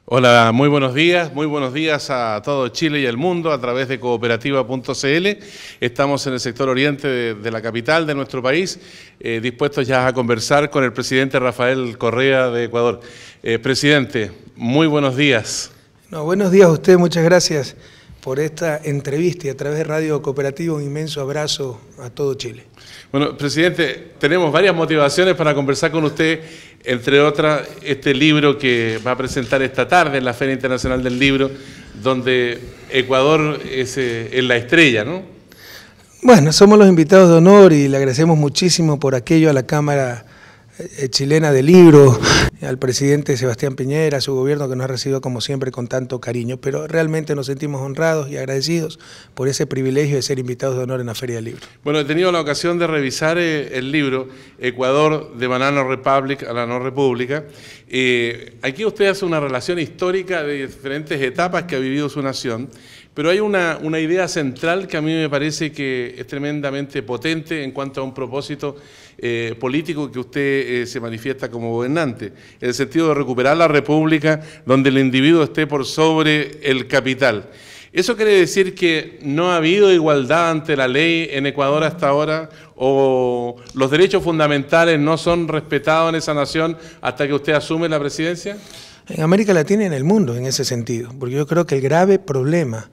Hola, muy buenos días a todo Chile y el mundo a través de cooperativa.cl. Estamos en el sector oriente de la capital de nuestro país, dispuestos ya a conversar con el presidente Rafael Correa de Ecuador. Presidente, muy buenos días. Buenos días a usted, muchas gracias por esta entrevista y a través de Radio Cooperativa un inmenso abrazo a todo Chile. Bueno, presidente, tenemos varias motivaciones para conversar con usted, entre otras este libro que va a presentar esta tarde en la Feria Internacional del Libro, donde Ecuador es la estrella, ¿no? Bueno, somos los invitados de honor y le agradecemos muchísimo por aquello a la Cámara Chilena del Libro, al presidente Sebastián Piñera, a su gobierno que nos ha recibido como siempre con tanto cariño, pero realmente nos sentimos honrados y agradecidos por ese privilegio de ser invitados de honor en la Feria del Libro. Bueno, he tenido la ocasión de revisar el libro Ecuador de Banana Republic a la no república. Aquí usted hace una relación histórica de diferentes etapas que ha vivido su nación, pero hay una idea central que a mí me parece que es tremendamente potente en cuanto a un propósito político que usted se manifiesta como gobernante, en el sentido de recuperar la república donde el individuo esté por sobre el capital. ¿Eso quiere decir que no ha habido igualdad ante la ley en Ecuador hasta ahora, o los derechos fundamentales no son respetados en esa nación hasta que usted asume la presidencia? En América Latina y en el mundo, en ese sentido, porque yo creo que el grave problema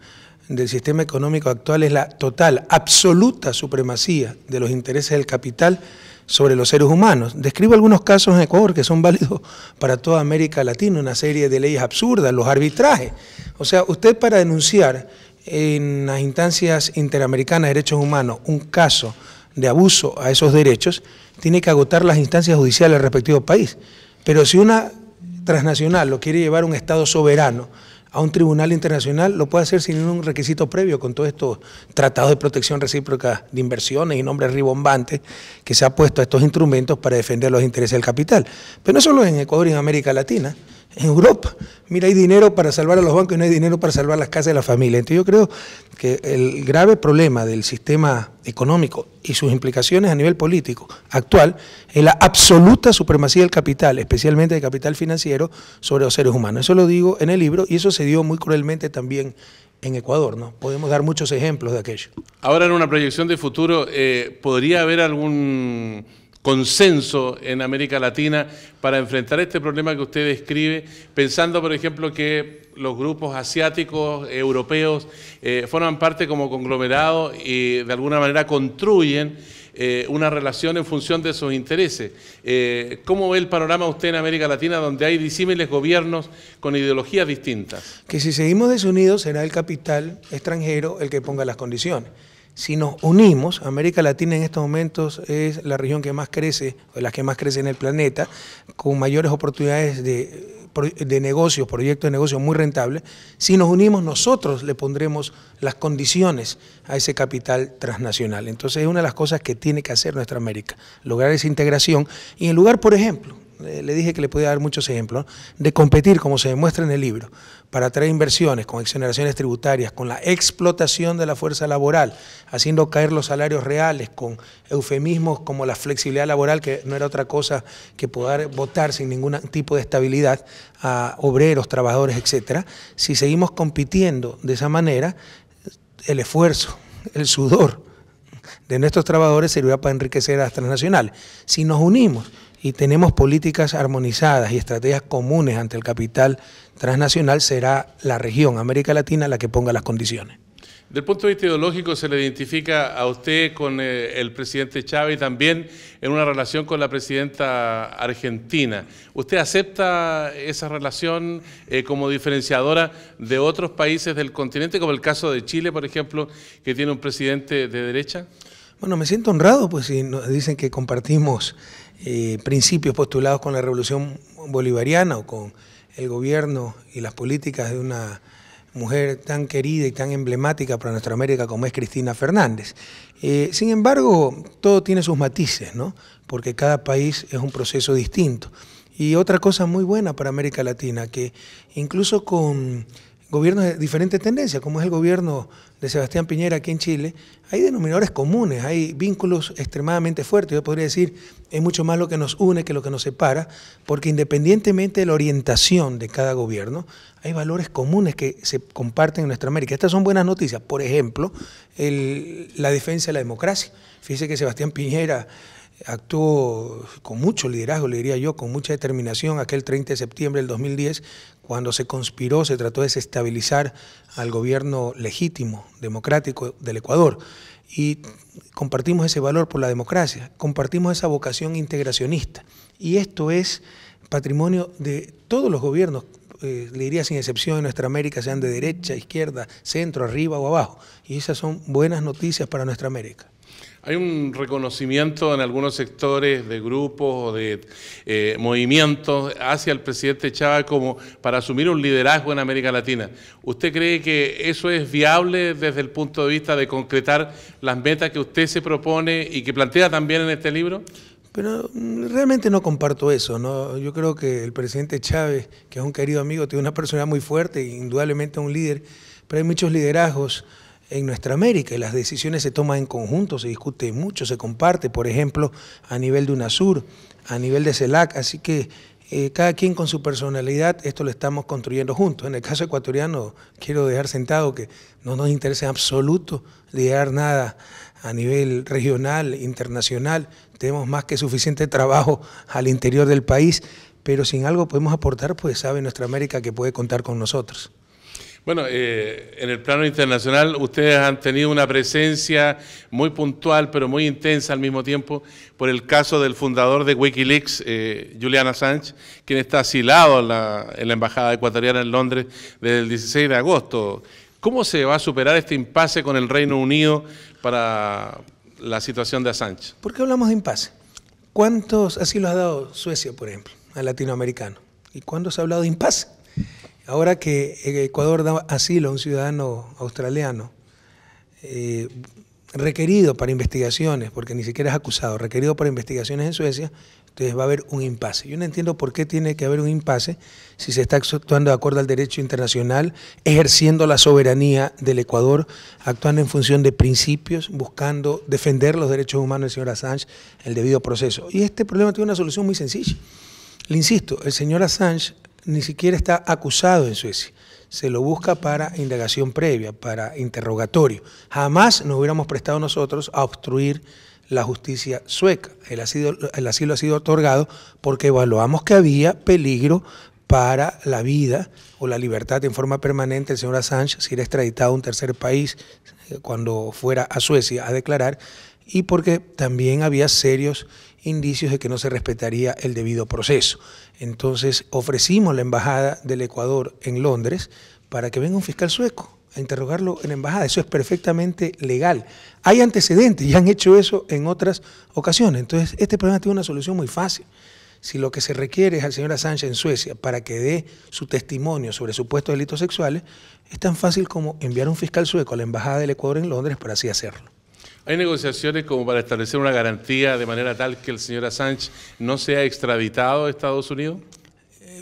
del sistema económico actual es la total, absoluta supremacía de los intereses del capital sobre los seres humanos. Describo algunos casos en Ecuador que son válidos para toda América Latina, una serie de leyes absurdas, los arbitrajes. O sea, usted para denunciar en las instancias interamericanas de derechos humanos un caso de abuso a esos derechos, tiene que agotar las instancias judiciales del respectivo país. Pero si una transnacional lo quiere llevar a un Estado soberano, a un tribunal internacional, lo puede hacer sin ningún requisito previo con todos estos tratados de protección recíproca de inversiones y nombres ribombantes que se ha puesto a estos instrumentos para defender los intereses del capital. Pero no solo en Ecuador y en América Latina, en Europa. Mira, hay dinero para salvar a los bancos y no hay dinero para salvar las casas de la familia. Entonces yo creo que el grave problema del sistema económico y sus implicaciones a nivel político actual es la absoluta supremacía del capital, especialmente del capital financiero, sobre los seres humanos. Eso lo digo en el libro y eso se dio muy cruelmente también en Ecuador, ¿no? Podemos dar muchos ejemplos de aquello. Ahora, en una proyección de futuro, ¿podría haber algún consenso en América Latina para enfrentar este problema que usted describe, pensando, por ejemplo, que los grupos asiáticos, europeos, forman parte como conglomerado y de alguna manera construyen una relación en función de sus intereses? ¿Cómo ve el panorama usted en América Latina, donde hay disímiles gobiernos con ideologías distintas? Que si seguimos desunidos será el capital extranjero el que ponga las condiciones. Si nos unimos, América Latina en estos momentos es la región que más crece, o las que más crece en el planeta, con mayores oportunidades de negocios, proyectos de negocio muy rentables. Si nos unimos, nosotros le pondremos las condiciones a ese capital transnacional. Entonces es una de las cosas que tiene que hacer nuestra América, lograr esa integración. Y en lugar, por ejemplo, le dije que le podía dar muchos ejemplos, ¿no?, de competir, como se demuestra en el libro, para atraer inversiones con exoneraciones tributarias, con la explotación de la fuerza laboral, haciendo caer los salarios reales, con eufemismos como la flexibilidad laboral, que no era otra cosa que poder votar sin ningún tipo de estabilidad a obreros, trabajadores, etcétera. Si seguimos compitiendo de esa manera, el esfuerzo, el sudor de nuestros trabajadores servirá para enriquecer a las transnacionales. Si nos unimos y tenemos políticas armonizadas y estrategias comunes ante el capital transnacional, será la región, América Latina, la que ponga las condiciones. Del punto de vista ideológico, se le identifica a usted con el presidente Chávez y también en una relación con la presidenta argentina. ¿Usted acepta esa relación como diferenciadora de otros países del continente, como el caso de Chile, por ejemplo, que tiene un presidente de derecha? Bueno, me siento honrado, pues si nos dicen que compartimos principios postulados con la revolución bolivariana o con el gobierno y las políticas de una mujer tan querida y tan emblemática para nuestra América como es Cristina Fernández. Sin embargo, todo tiene sus matices, ¿no?, porque cada país es un proceso distinto. Y otra cosa muy buena para América Latina, que incluso con gobiernos de diferentes tendencias, como es el gobierno de Sebastián Piñera aquí en Chile, hay denominadores comunes, hay vínculos extremadamente fuertes. Yo podría decir, es mucho más lo que nos une que lo que nos separa, porque independientemente de la orientación de cada gobierno, hay valores comunes que se comparten en nuestra América. Estas son buenas noticias. Por ejemplo, la defensa de la democracia. Fíjese que Sebastián Piñera actuó con mucho liderazgo, le diría yo, con mucha determinación aquel 30 de septiembre del 2010, cuando se conspiró, se trató de desestabilizar al gobierno legítimo, democrático del Ecuador. Y compartimos ese valor por la democracia, compartimos esa vocación integracionista. Y esto es patrimonio de todos los gobiernos, le diría sin excepción en nuestra América, sean de derecha, izquierda, centro, arriba o abajo. Y esas son buenas noticias para nuestra América. Hay un reconocimiento en algunos sectores de grupos o de movimientos hacia el presidente Chávez como para asumir un liderazgo en América Latina. ¿Usted cree que eso es viable desde el punto de vista de concretar las metas que usted se propone y que plantea también en este libro? Pero realmente no comparto eso, ¿no? Yo creo que el presidente Chávez, que es un querido amigo, tiene una personalidad muy fuerte, indudablemente un líder, pero hay muchos liderazgos en nuestra América y las decisiones se toman en conjunto, se discute mucho, se comparte, por ejemplo, a nivel de UNASUR, a nivel de CELAC, así que cada quien con su personalidad, esto lo estamos construyendo juntos. En el caso ecuatoriano, quiero dejar sentado que no nos interesa en absoluto liderar nada a nivel regional, internacional, tenemos más que suficiente trabajo al interior del país, pero si en algo podemos aportar, pues sabe nuestra América que puede contar con nosotros. Bueno, en el plano internacional ustedes han tenido una presencia muy puntual, pero muy intensa al mismo tiempo, por el caso del fundador de Wikileaks, Julian Assange, quien está asilado en la Embajada ecuatoriana en Londres desde el 16 de agosto. ¿Cómo se va a superar este impasse con el Reino Unido para la situación de Assange? ¿Por qué hablamos de impasse? ¿Cuántos asilos ha dado Suecia, por ejemplo, al latinoamericano? ¿Y cuándo se ha hablado de impasse? Ahora que Ecuador da asilo a un ciudadano australiano requerido para investigaciones, porque ni siquiera es acusado, requerido para investigaciones en Suecia, entonces va a haber un impasse. Yo no entiendo por qué tiene que haber un impasse si se está actuando de acuerdo al derecho internacional, ejerciendo la soberanía del Ecuador, actuando en función de principios, buscando defender los derechos humanos del señor Assange, el debido proceso. Y este problema tiene una solución muy sencilla. Le insisto, el señor Assange ni siquiera está acusado en Suecia. Se lo busca para indagación previa, para interrogatorio. Jamás nos hubiéramos prestado nosotros a obstruir la justicia sueca. El asilo ha sido otorgado porque evaluamos que había peligro para la vida o la libertad en forma permanente del señor Assange si era extraditado a un tercer país cuando fuera a Suecia a declarar, y porque también había serios indicios de que no se respetaría el debido proceso. Entonces ofrecimos la embajada del Ecuador en Londres para que venga un fiscal sueco a interrogarlo en la embajada. Eso es perfectamente legal. Hay antecedentes y han hecho eso en otras ocasiones. Entonces este problema tiene una solución muy fácil. Si lo que se requiere es al señor Assange en Suecia para que dé su testimonio sobre supuestos delitos sexuales, es tan fácil como enviar un fiscal sueco a la embajada del Ecuador en Londres para así hacerlo. ¿Hay negociaciones como para establecer una garantía de manera tal que el señor Assange no sea extraditado a Estados Unidos?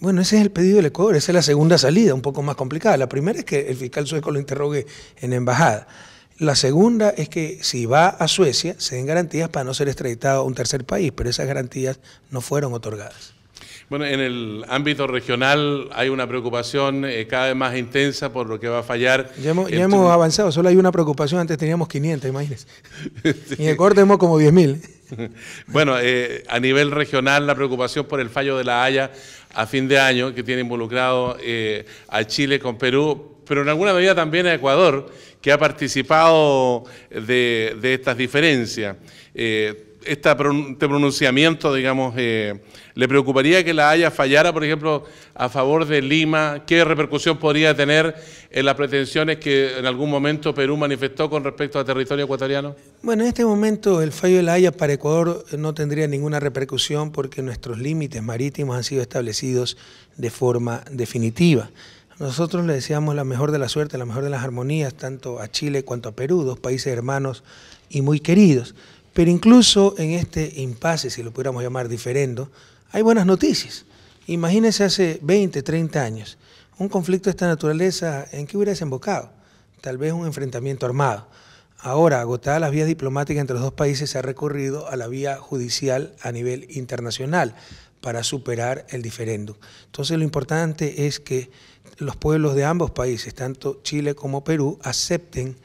Bueno, ese es el pedido del Ecuador, esa es la segunda salida, un poco más complicada. La primera es que el fiscal sueco lo interrogue en la embajada. La segunda es que si va a Suecia se den garantías para no ser extraditado a un tercer país, pero esas garantías no fueron otorgadas. Bueno, en el ámbito regional hay una preocupación cada vez más intensa por lo que va a fallar. Ya hemos avanzado, solo hay una preocupación, antes teníamos 500, imagínense. Sí. Y en Ecuador tenemos como 10.000. Bueno, a nivel regional la preocupación por el fallo de La Haya a fin de año, que tiene involucrado a Chile con Perú, pero en alguna medida también a Ecuador, que ha participado de estas diferencias. Este pronunciamiento, digamos, ¿le preocuparía que La Haya fallara, por ejemplo, a favor de Lima? ¿Qué repercusión podría tener en las pretensiones que en algún momento Perú manifestó con respecto al territorio ecuatoriano? Bueno, en este momento el fallo de La Haya para Ecuador no tendría ninguna repercusión porque nuestros límites marítimos han sido establecidos de forma definitiva. Nosotros le deseamos la mejor de la suerte, la mejor de las armonías, tanto a Chile cuanto a Perú, dos países hermanos y muy queridos. Pero incluso en este impasse, si lo pudiéramos llamar diferendo, hay buenas noticias. Imagínense hace 20, 30 años, un conflicto de esta naturaleza, ¿en qué hubiera desembocado? Tal vez un enfrentamiento armado. Ahora, agotadas las vías diplomáticas entre los dos países, se ha recurrido a la vía judicial a nivel internacional para superar el diferéndum. Entonces, lo importante es que los pueblos de ambos países, tanto Chile como Perú, acepten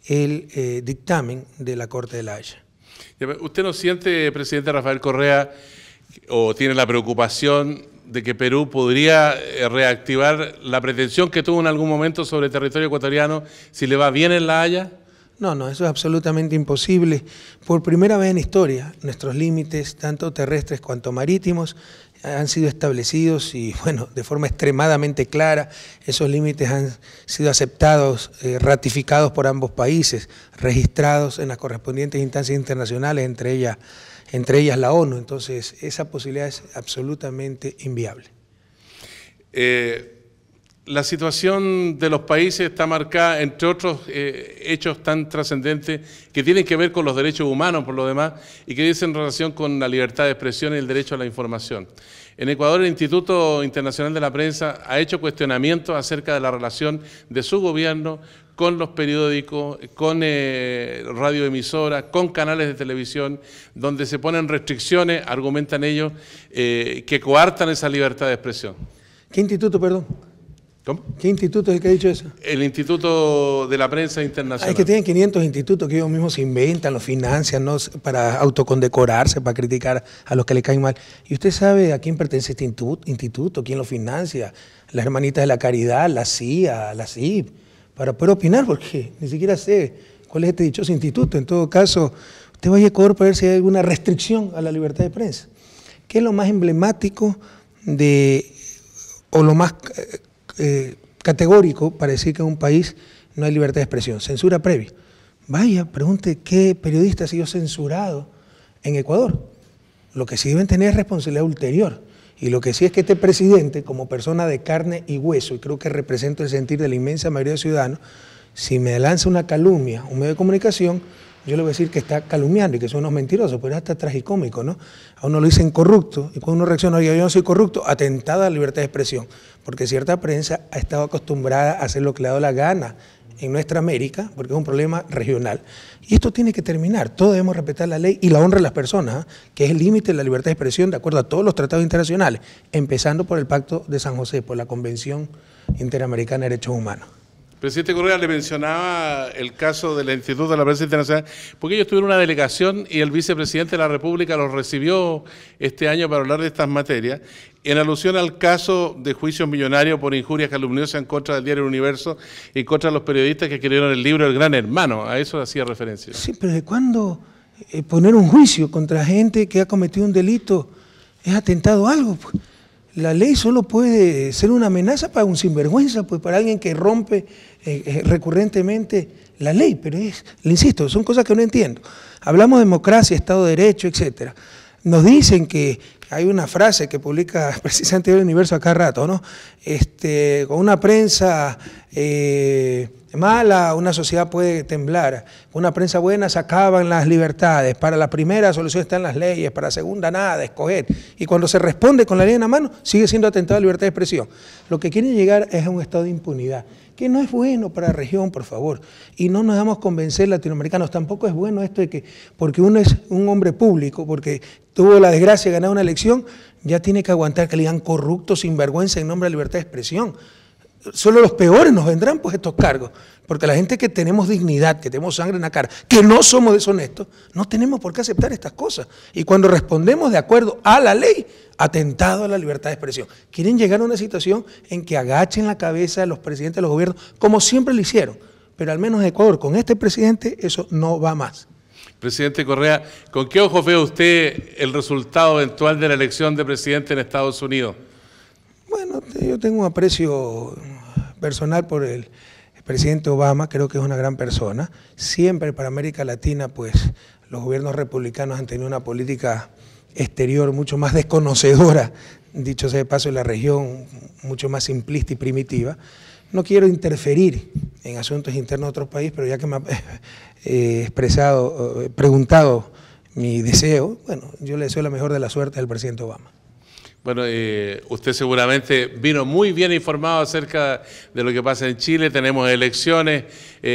el dictamen de la Corte de La Haya. ¿Usted no siente, presidente Rafael Correa, o tiene la preocupación de que Perú podría reactivar la pretensión que tuvo en algún momento sobre el territorio ecuatoriano si le va bien en La Haya? No, eso es absolutamente imposible. Por primera vez en historia, nuestros límites, tanto terrestres cuanto marítimos, han sido establecidos y, bueno, de forma extremadamente clara. Esos límites han sido aceptados, ratificados por ambos países, registrados en las correspondientes instancias internacionales, entre ellas la ONU. Entonces, esa posibilidad es absolutamente inviable. La situación de los países está marcada, entre otros hechos tan trascendentes que tienen que ver con los derechos humanos, por lo demás, y que dicen relación con la libertad de expresión y el derecho a la información. En Ecuador, el Instituto Internacional de la Prensa ha hecho cuestionamientos acerca de la relación de su gobierno con los periódicos, con radioemisoras, con canales de televisión, donde se ponen restricciones, argumentan ellos, que coartan esa libertad de expresión. ¿Qué instituto, perdón? ¿Cómo? ¿Qué instituto es el que ha dicho eso? El Instituto de la Prensa Internacional. Es que tienen 500 institutos que ellos mismos se inventan, los financian, ¿no?, para autocondecorarse, para criticar a los que le caen mal. ¿Y usted sabe a quién pertenece este instituto? ¿Quién lo financia? Las Hermanitas de la Caridad, la CIA, la CIP, para poder opinar, porque ni siquiera sé cuál es este dichoso instituto. En todo caso, usted vaya a Ecuador para ver si hay alguna restricción a la libertad de prensa. ¿Qué es lo más emblemático o lo más categórico para decir que en un país no hay libertad de expresión? Censura previa. Vaya, pregunte qué periodista ha sido censurado en Ecuador. Lo que sí deben tener es responsabilidad ulterior. Y lo que sí es que este presidente, como persona de carne y hueso, y creo que representa el sentir de la inmensa mayoría de ciudadanos, si me lanza una calumnia, un medio de comunicación, yo le voy a decir que está calumniando y que son unos mentirosos, pero es hasta tragicómico, ¿no? A uno lo dicen corrupto, y cuando uno reacciona, oye, yo no soy corrupto, atentada a la libertad de expresión, porque cierta prensa ha estado acostumbrada a hacer lo que le ha dado la gana en nuestra América, porque es un problema regional. Y esto tiene que terminar, todos debemos respetar la ley y la honra de las personas, que es el límite de la libertad de expresión de acuerdo a todos los tratados internacionales, empezando por el Pacto de San José, por la Convención Interamericana de Derechos Humanos. Presidente Correa, le mencionaba el caso del Instituto de la Prensa Internacional, porque ellos tuvieron una delegación y el vicepresidente de la República los recibió este año para hablar de estas materias, en alusión al caso de juicios millonarios por injurias calumniosas en contra del diario El Universo y contra los periodistas que escribieron el libro El Gran Hermano. A eso hacía referencia. Sí, pero ¿de cuándo poner un juicio contra gente que ha cometido un delito es atentado a algo? La ley solo puede ser una amenaza para un sinvergüenza, pues para alguien que rompe recurrentemente la ley, pero le insisto, son cosas que no entiendo. Hablamos de democracia, Estado de Derecho, etcétera. Nos dicen que hay una frase que publica precisamente El Universo a cada rato, ¿no? Con una prensa mala, una sociedad puede temblar. Con una prensa buena se acaban las libertades. Para la primera solución están las leyes, para la segunda nada, escoger. Y cuando se responde con la ley en la mano, sigue siendo atentado a la libertad de expresión. Lo que quieren llegar es a un estado de impunidad, que no es bueno para la región, por favor. Y no nos damos convencer latinoamericanos. Tampoco es bueno esto de que porque uno es un hombre público, porque tuvo la desgracia de ganar una elección, ya tiene que aguantar que le digan corrupto, sinvergüenza en nombre de la libertad de expresión. Solo los peores nos vendrán pues estos cargos, porque la gente que tenemos dignidad, que tenemos sangre en la cara, que no somos deshonestos, no tenemos por qué aceptar estas cosas. Y cuando respondemos de acuerdo a la ley, atentado a la libertad de expresión. Quieren llegar a una situación en que agachen la cabeza a los presidentes de los gobiernos, como siempre lo hicieron, pero al menos en Ecuador, con este presidente, eso no va más. Presidente Correa, ¿con qué ojos ve usted el resultado eventual de la elección de presidente en Estados Unidos? Bueno, yo tengo un aprecio personal por el presidente Obama, creo que es una gran persona. Siempre para América Latina, pues, los gobiernos republicanos han tenido una política exterior mucho más desconocedora, dicho sea de paso, en la región, mucho más simplista y primitiva. No quiero interferir en asuntos internos de otros países, pero ya que me ha preguntado mi deseo, bueno, yo le deseo la mejor de la suerte al presidente Obama. Bueno, usted seguramente vino muy bien informado acerca de lo que pasa en Chile. Tenemos elecciones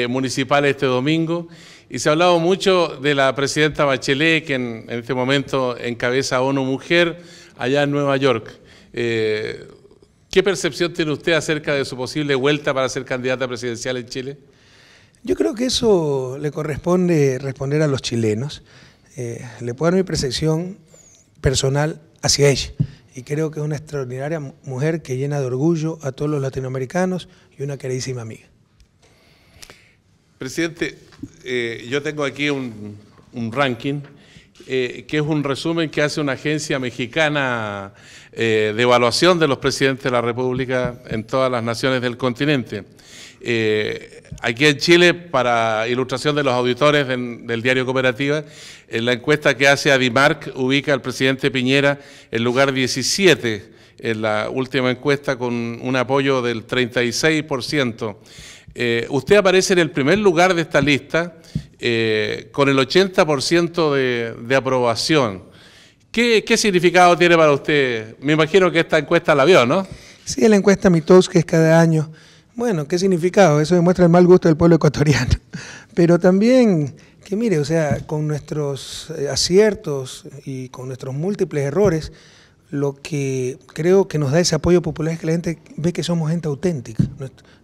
municipales este domingo y se ha hablado mucho de la presidenta Bachelet, que en este momento encabeza ONU Mujer allá en Nueva York. ¿Qué percepción tiene usted acerca de su posible vuelta para ser candidata presidencial en Chile? Yo creo que eso le corresponde responder a los chilenos. Le puedo dar mi percepción personal hacia ella. Y creo que es una extraordinaria mujer que llena de orgullo a todos los latinoamericanos y una queridísima amiga. Presidente, yo tengo aquí un ranking que es un resumen que hace una agencia mexicana de evaluación de los presidentes de la República en todas las naciones del continente. Aquí en Chile, para ilustración de los auditores del diario Cooperativa, en la encuesta que hace Adimark ubica al presidente Piñera en lugar 17 en la última encuesta con un apoyo del 36%. Usted aparece en el primer lugar de esta lista con el 80% de aprobación. ¿Qué significado tiene para usted? Me imagino que esta encuesta la vio, ¿no? Sí, la encuesta Mitos, que es cada año. Bueno, ¿qué significado? Eso demuestra el mal gusto del pueblo ecuatoriano. Pero también, que mire, o sea, con nuestros aciertos y con nuestros múltiples errores, lo que creo que nos da ese apoyo popular es que la gente ve que somos gente auténtica.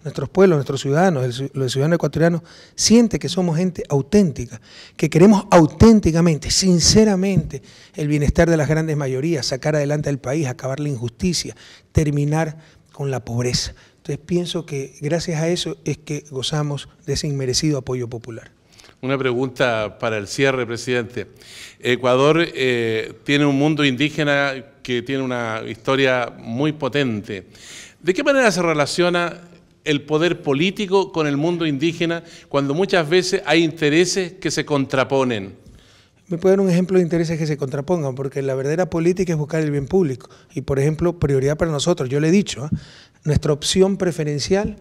Nuestros pueblos, nuestros ciudadanos, los ciudadanos ecuatorianos sienten que somos gente auténtica, que queremos auténticamente, sinceramente, el bienestar de las grandes mayorías, sacar adelante al país, acabar la injusticia, terminar con la pobreza. Entonces pienso que gracias a eso es que gozamos de ese inmerecido apoyo popular. Una pregunta para el cierre, presidente. Ecuador tiene un mundo indígena que tiene una historia muy potente. ¿De qué manera se relaciona el poder político con el mundo indígena cuando muchas veces hay intereses que se contraponen? Me puedo dar un ejemplo de intereses que se contrapongan, porque la verdadera política es buscar el bien público. Y, por ejemplo, prioridad para nosotros, yo le he dicho, nuestra opción preferencial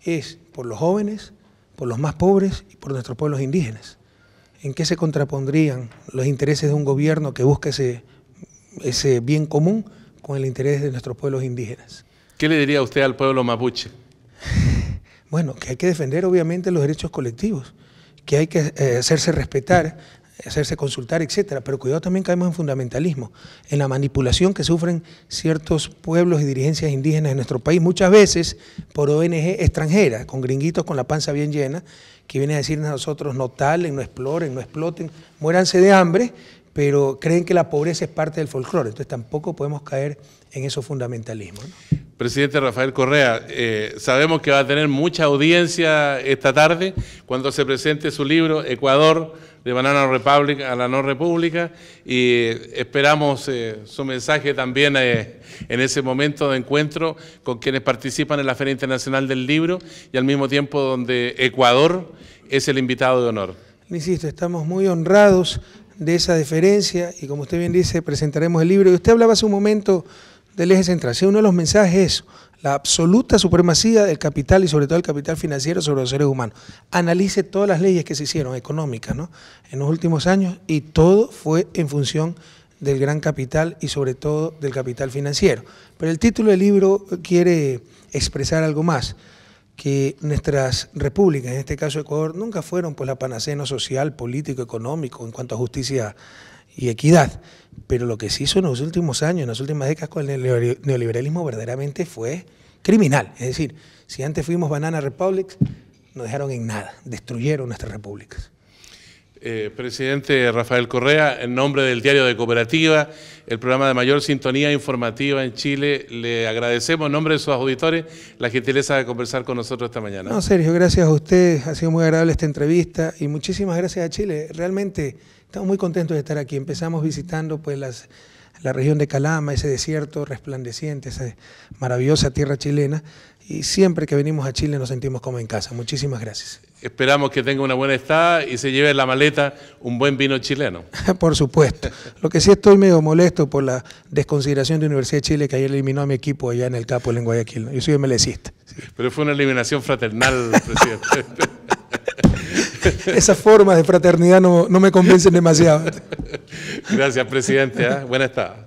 es por los jóvenes, por los más pobres y por nuestros pueblos indígenas. ¿En qué se contrapondrían los intereses de un gobierno que busca ese bien común con el interés de nuestros pueblos indígenas? ¿Qué le diría usted al pueblo mapuche? Bueno, que hay que defender obviamente los derechos colectivos, que hay que hacerse respetar, hacerse consultar, etcétera, pero cuidado, también caemos en fundamentalismo, en la manipulación que sufren ciertos pueblos y dirigencias indígenas en nuestro país, muchas veces por ONG extranjeras, con gringuitos con la panza bien llena, que vienen a decirnos a nosotros no talen, no exploren, no exploten, muéranse de hambre, pero creen que la pobreza es parte del folclore. Entonces tampoco podemos caer en esos fundamentalismos, ¿no? Presidente Rafael Correa, sabemos que va a tener mucha audiencia esta tarde cuando se presente su libro Ecuador, de Banana Republic a la no república, y esperamos su mensaje también en ese momento de encuentro con quienes participan en la Feria Internacional del Libro y al mismo tiempo donde Ecuador es el invitado de honor. Insisto, estamos muy honrados de esa deferencia y, como usted bien dice, presentaremos el libro. Y usted hablaba hace un momento del eje central. Sí, uno de los mensajes es eso, la absoluta supremacía del capital y sobre todo el capital financiero sobre los seres humanos. Analice todas las leyes que se hicieron, económicas, ¿no?, en los últimos años, y todo fue en función del gran capital y sobre todo del capital financiero. Pero el título del libro quiere expresar algo más, que nuestras repúblicas, en este caso Ecuador, nunca fueron pues la panacea social, político, económico en cuanto a justicia y equidad, pero lo que se hizo en los últimos años, en las últimas décadas con el neoliberalismo verdaderamente fue criminal. Es decir, si antes fuimos Banana Republic, nos dejaron en nada, destruyeron nuestras repúblicas. Presidente Rafael Correa, en nombre del diario de Cooperativa, el programa de mayor sintonía informativa en Chile, le agradecemos en nombre de sus auditores la gentileza de conversar con nosotros esta mañana. No, Sergio, gracias a usted, ha sido muy agradable esta entrevista y muchísimas gracias a Chile. Realmente estamos muy contentos de estar aquí. Empezamos visitando pues la región de Calama, ese desierto resplandeciente, esa maravillosa tierra chilena, y siempre que venimos a Chile nos sentimos como en casa. Muchísimas gracias. Esperamos que tenga una buena estada y se lleve en la maleta un buen vino chileno. Por supuesto. Lo que sí estoy medio molesto por la desconsideración de Universidad de Chile, que ayer eliminó a mi equipo allá en el Capo en Guayaquil. Yo soy melecista. Sí. Pero fue una eliminación fraternal, presidente. Esas formas de fraternidad no me convencen demasiado. Gracias, presidente. Buena estada.